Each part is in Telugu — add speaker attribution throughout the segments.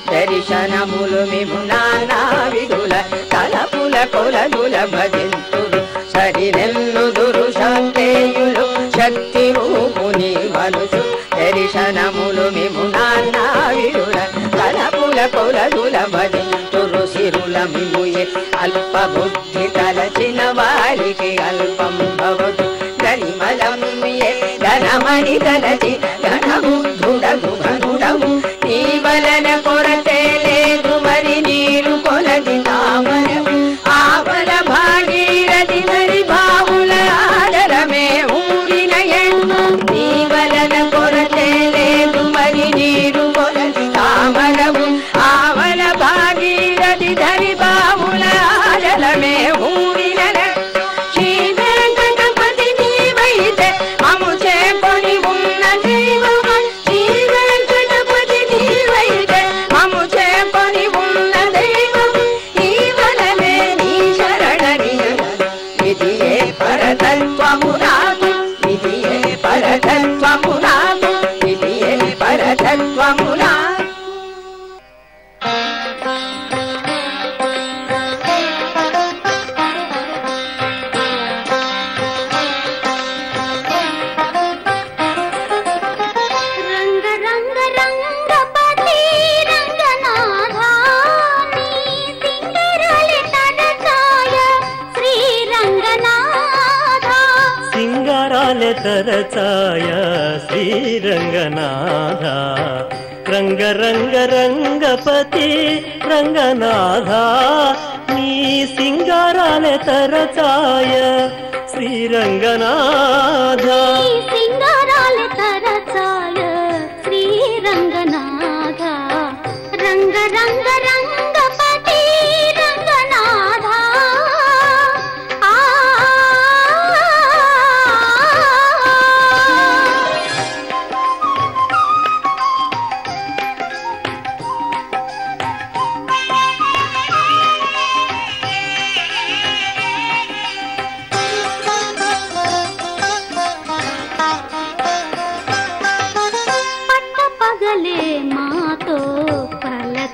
Speaker 1: దర్శనములు మిము నానా విధుల తలపుల కొలదుల భజింతురు సరినెల్లుదురు శాంతేయులు శక్తి రూపుని వనుసు దర్శనములు మిము నానా విధుల తలపుల కొలదుల భజింతురు సిరుల మిముయే అల్ప బుద్ధి తలచిన వారికి అల్పం భవతు గరిమలముయే ధనమని తలచి ధనబుద్ధుడగు ఘనుడము నీ వలన కొరతే లేదు మరి నీరు కొలది తామరము ఆవల భాగీరథి మరి బావుల ఆదరమే ఊరిన ఎన్ను నీ వలన కొరతే లేదు మరి నీరు కొలది తామరము ఆవల భాగీరథి ధరి బావుల ఆదరమే ఊరిన శ్రీ వెంకటపతి నీవైతే మము చేపని ఉన్న దైవమ శ్రీ వెంకటపతి నీవైతే మము చేపని ఉన్న దైవం ఈ వలనే నీ శరణనియ ఇదియే పరతత్వము నాకు ఇదియే పరతత్వము నాకు ఇదియే పరతత్వము నాకు
Speaker 2: తరచాయ శ్రీరంగనాథ రంగ రంగ రంగపతి రంగనాథ నీ సింగారాలే తరచాయ శ్రీరంగనాథ
Speaker 3: సింగారాలే తరచాయ శ్రీరంగనాథ రంగ రంగ రంగపతి రంగనాథ మాతో పలచగనవేవు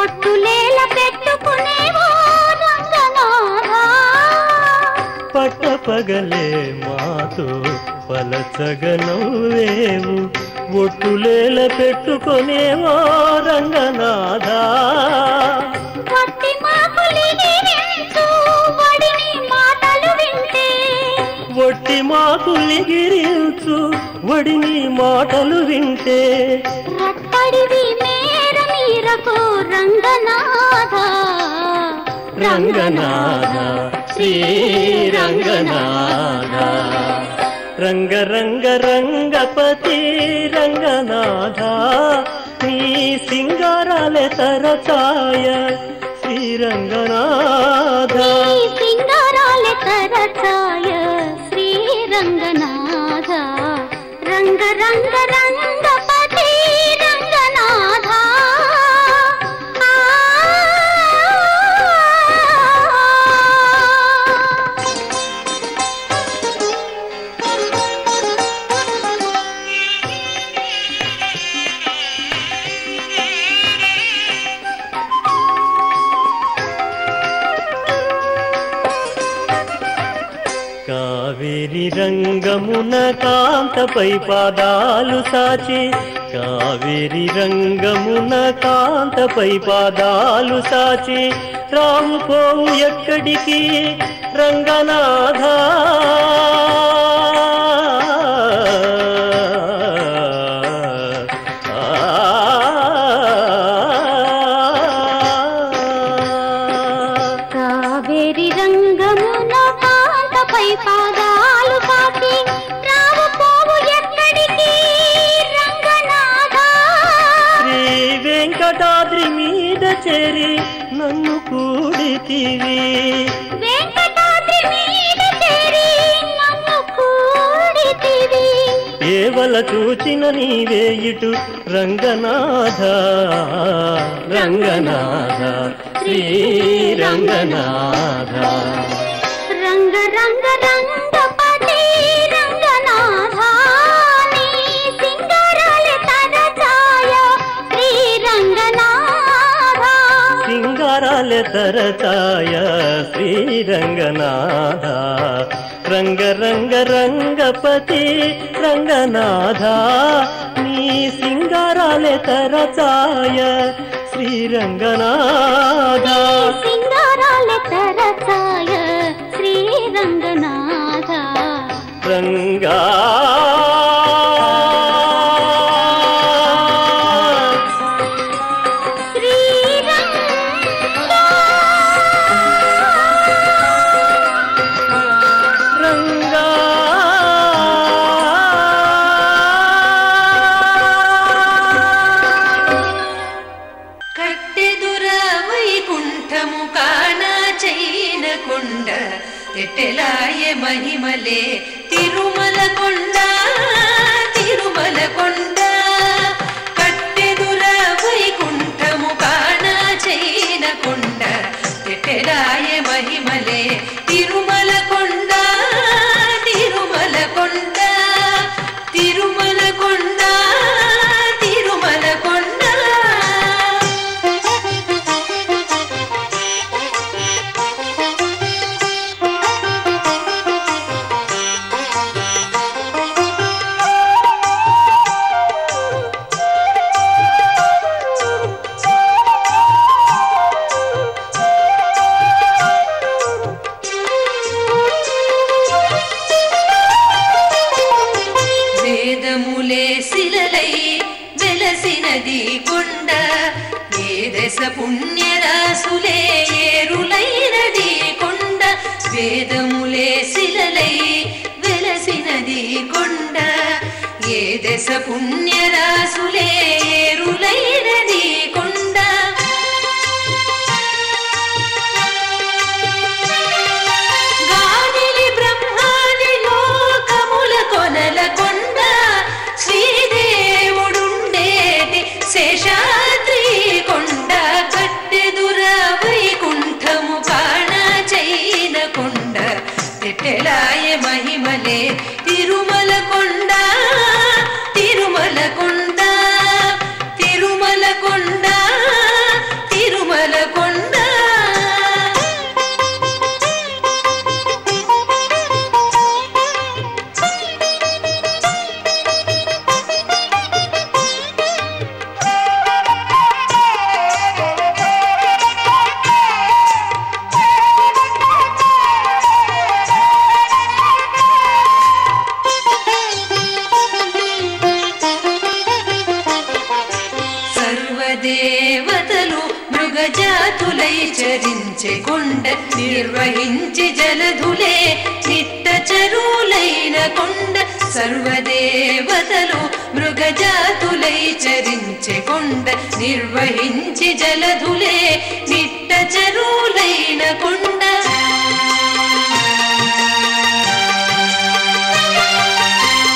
Speaker 3: ఒట్టులేల పెట్టుకునేవో రంగనాథ
Speaker 2: పట్టపగలే మాతో పలచగనవేవు ఒట్టులేల పెట్టుకునేవో రంగనాథ
Speaker 3: వట్టి మాకులిగిరించు వడిని మాటలు వింటే
Speaker 2: వట్టి మాకులిగిరించు వడిని మాటలు వింటే
Speaker 3: రట్టడివి మేర మీరకు రంగనాథ
Speaker 2: రంగనాథ శ్రీరంగనాథ రంగ రంగ రంగపతి రంగనాథ నీ సింగారాలే తరచాయ శ్రీరంగనాథ
Speaker 3: సింగారాలే తరచాయ శ్రీరంగనాథ రంగ రంగ రంగపతి రంగనాథ
Speaker 2: కావేరి రంగమున కాంతపై పాదాలు సాచి కావేరి రంగమున కాంతపై పాదాలు సాచి రాము పోవు ఎక్కడికి రంగనాథ
Speaker 3: కావేరి రంగమున కాంతపై పాదాలు సాచి రాము పోవు ఎక్కడికి రంగనాథ
Speaker 2: శ్రీ వెంకటాద్రి మీద చేరి నన్ను కూడితివి
Speaker 3: వెంకటాద్రి మీద చేరి నన్ను కూడితివి
Speaker 2: ఏవల చూచిన నీవే ఇటు రంగనాథ రంగనాథ శ్రీరంగనాథ
Speaker 3: రంగ రంగ రంగపతి రంగనాథ నీ సింగారాలే తరచాయ శ్రీరంగనాథ
Speaker 2: సింగారాలే తరచాయ శ్రీరంగనాథ రంగ రంగ రంగపతి రంగనాథ నీ సింగారాలే తరచాయ శ్రీరంగనాథ
Speaker 3: సింగారాలే తరచాయ శ్రీరంగనాథ
Speaker 2: రంగా
Speaker 1: ఎట్టెలాయే మహిమలే తిరుమల కొండ తిరుమల కొండ కట్టెదుర వైకుంఠము కాణ చైన కొండ ఎట్టెలాయే మహిమలే తిరుమల కొండ తిరుమల కొండ తిరుమల కొండ తిరుమల కొండ కొండ ఏ దశ పుణ్యరాసులే ఏరులైనది కొండ వేదములే శిలలై వెలసినది కొండ ఏ దశ పుణ్యరాసులే ఏరులైనది కొండ గాలిలి బ్రహ్మాది లోకముల కొనల కొండ శ్రీదేవుడుండేటి శేషాద్రి కొండ కట్టెదుర వైకుంఠము కాణ చైన కొండ ఎట్టెలాయ మహిమలే తిరుమల కొండ తిరుమల కొండ తిరుమల కొండ తిరుమల కొండ దేవతలు మృగజాతులై చరించే కొండ నిర్వహించి జలధులే నిట్టచరులైన కొండ సర్వదేవతలు మృగజాతులై చరించే కొండ నిర్వహించి జలధులే నిట్టచరులైన కొండ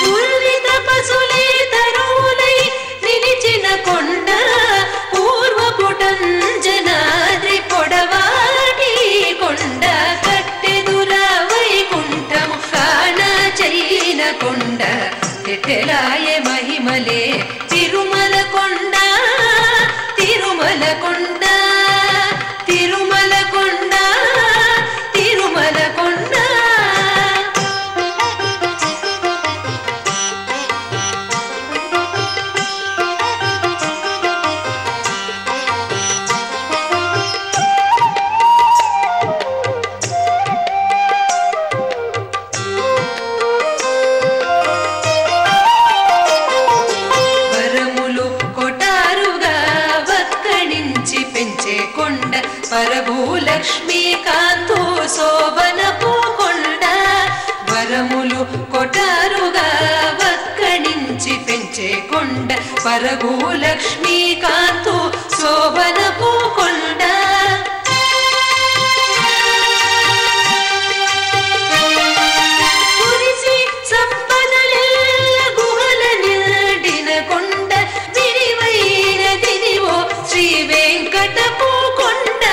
Speaker 1: పూర్విత పశులే తరువులై నిలిచిన కొండ పూర్వపుటంజనాద్రి పొడవాటి కొండ కట్టెదుర వైకుంఠము కాణ చైన కొండ తెటెలాయ మహిమలే తిరుమల కొండ తిరుమల కొండ తిరుమల కొండ తిరుమల కొండ పరభూలక్ష్మీకాంతు శోభనపు కొండ వరములు కొటారుగా వక్కడించి పెంచే కొండ పరభూలక్ష్మీకాంతు శోభనపు కొండ కురిసి సంపదలెల్ల గుహల నిండిన కొండ విరివైన దినివో శ్రీ వెంకటపు కొండ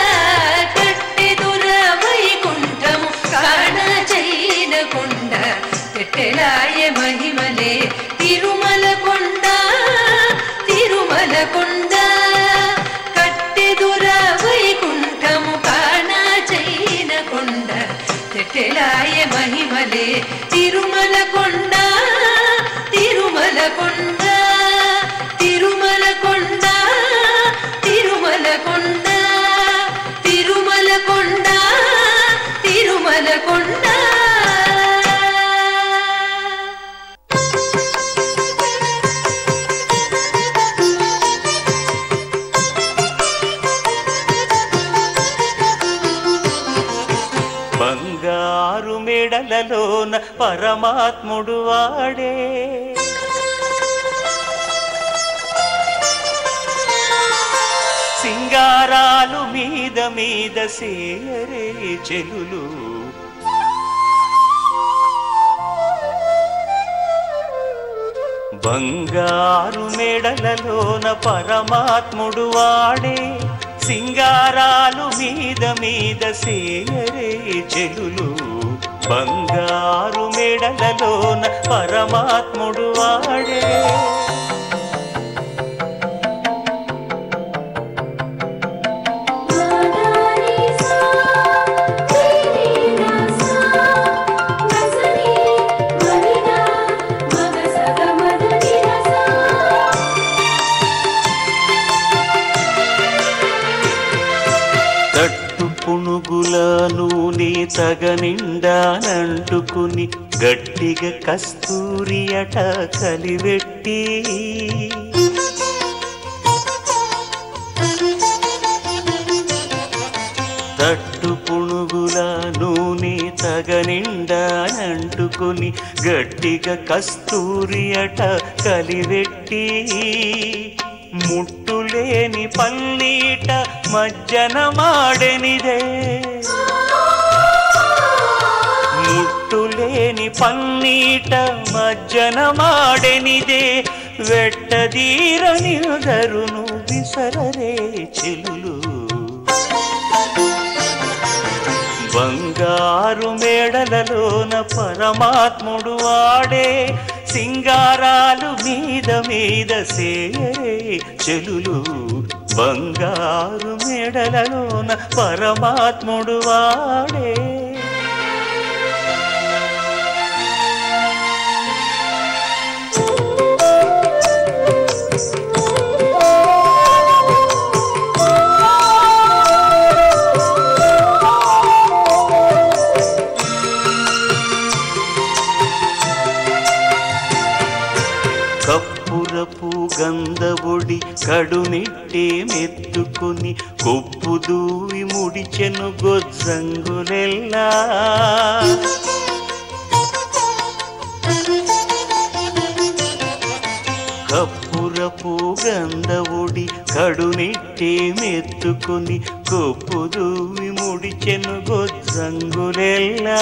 Speaker 1: తెటెలాయ మహిమలే తిరుమల కొండ తిరుమల కొండ కట్టెదుర వైకుంఠము కాణ చైన కొండ తెటెలాయ మహిమలే తిరుమల కొండ తిరుమల కొండ తిరుమల కొండ తిరుమల కొండ తిరుమల కొండ తిరుమల కొండ
Speaker 2: బంగారు మెడలలోన పరమాత్ముడు వాడే సింగారాలు మీద మీద సేయరే చెలులు బంగారు మెడలలోన పరమాత్ముడు వాడే సింగారాలు మీద మీద సేయరే చెలులు బంగారు మెడలలోన పరమాత్ముడు వాడే పునుగుల నూనె తగనిండానంటుకుని గట్టిగా కస్తూరి అట కలివెట్టి తట్టు పునుగుల నూనె తగనిండానంటుకుని గట్టిగా కస్తూరి అట కలివెట్టి ముట్టులేని పన్నీట మజ్జన మాడెనిదే ముట్టులేని పన్నీట మజ్జన మాడెనిదే వెట్టదీరనిదరును విసరరే చెలులు బంగారు మేడలలోన పరమాత్ముడు వాడే సింగారాలు మీద మీద సేయరే చెలులు బంగారు మేడలలోన పరమాత్ముడు వాడే కప్పురపు గంధబొడి కడునిట్టే మెత్తు ఎత్తుకుని కొప్పు దూవి ముడిచెను గొజ్జంగులెల్లా కప్పురపు గంధవుడి కడునిట్టే మెత్తుకుని కొప్పు దూవి ముడిచెను గొజ్జంగులెల్లా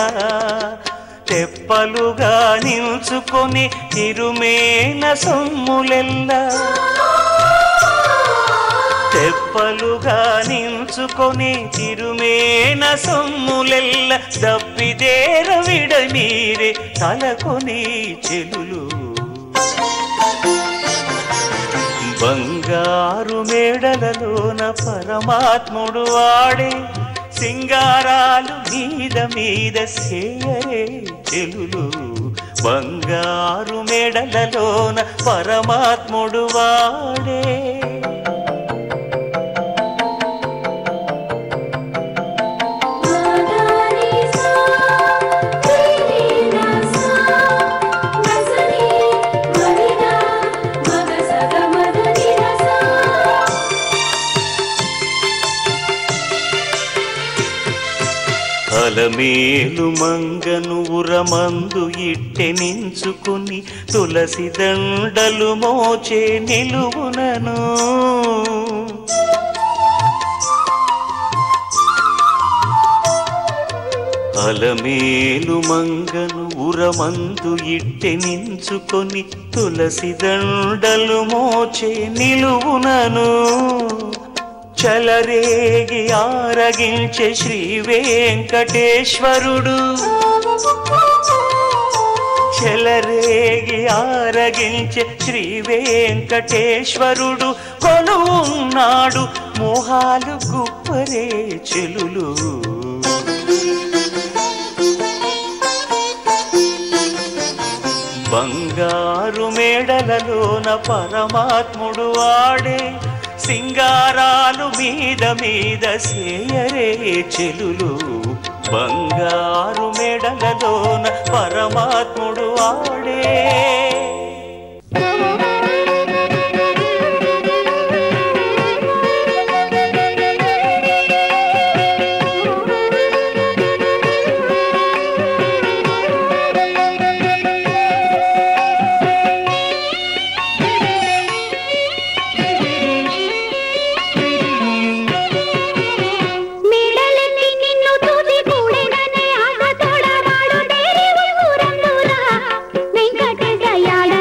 Speaker 2: తెప్పలుగా నిల్చుకొని తిరుమేన సొమ్ములెల్లా తెప్పలుగా నిల్చుకొని తిరుమేన సొమ్ములెల్ల దప్పిదేర విడమీరే తలకొని చెలులు బంగారు మేడలలోన పరమాత్ముడు వాడే సింగారాలు మీద మీద సేయరే చెలులు బంగారు మేడలలోన పరమాత్ముడు వాడే అలమేలు మంగను ఉరమందు ఇట్టెనించుకుని తులసి దండలు మోచే నిలువునను అలమేలు మంగను ఉరమందు ఇట్టెనించుకొని తులసి దండలు మోచే నిలువునను చలరేగి ఆరగించే శ్రీ వెంకటేశ్వరుడు చలరేగి ఆరగించే శ్రీ వెంకటేశ్వరుడు కొలువున్నాడు మోహాలు గుప్పరే చెలులు బంగారు మేడలలోన పరమాత్ముడు వాడే సింగారాలు మీద మీద సేయరే చెలులు బంగారు మెడలలోన పరమాత్ముడు వాడే
Speaker 3: వెంకటేశయ్య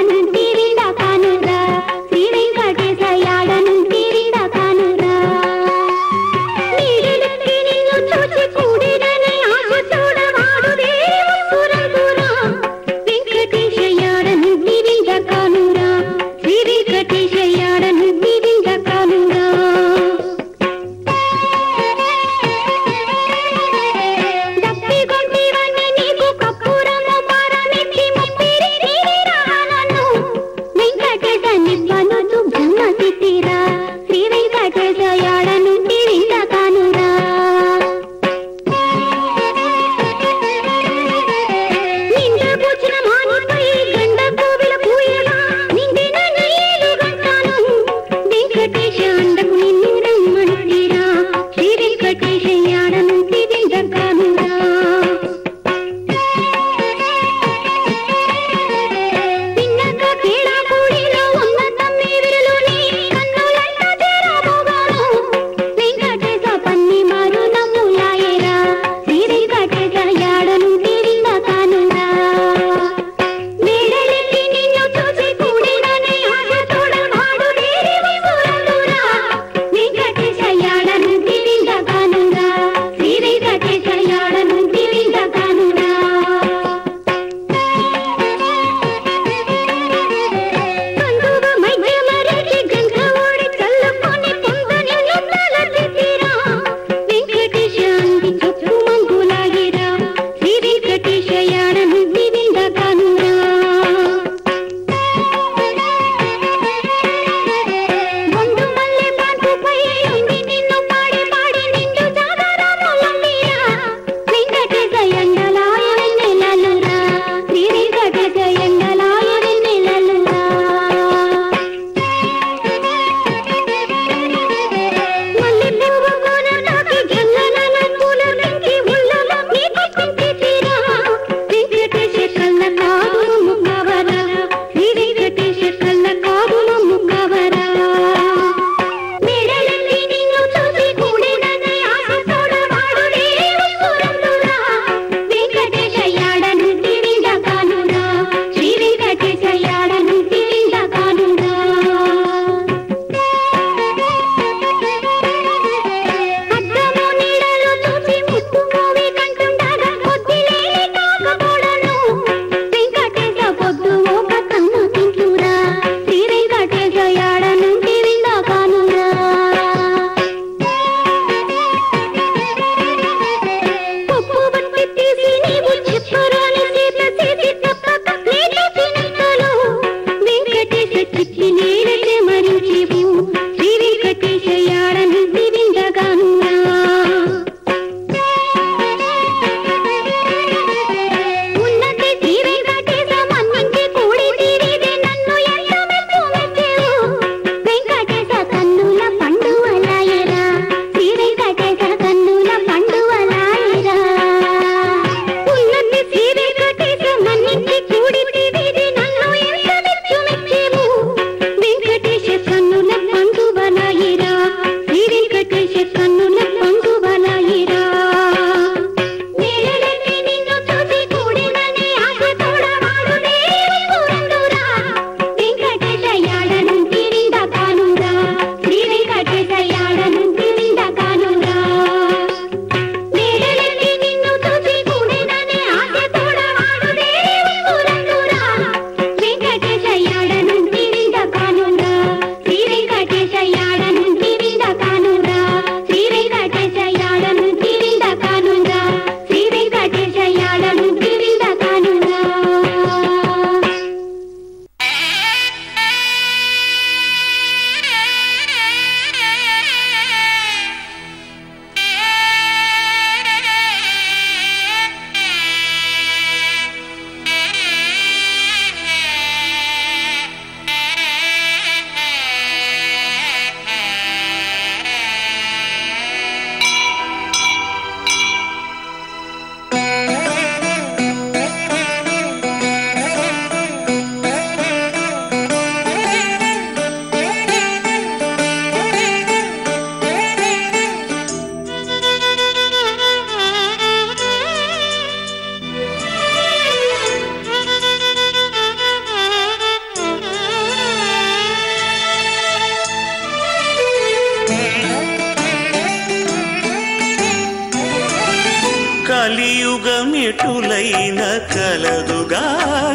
Speaker 2: ఎటులైన కలదుగా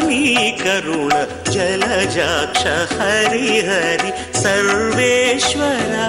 Speaker 2: నీ కరుణ జలజాక్ష హరి హరి సర్వేశ్వరా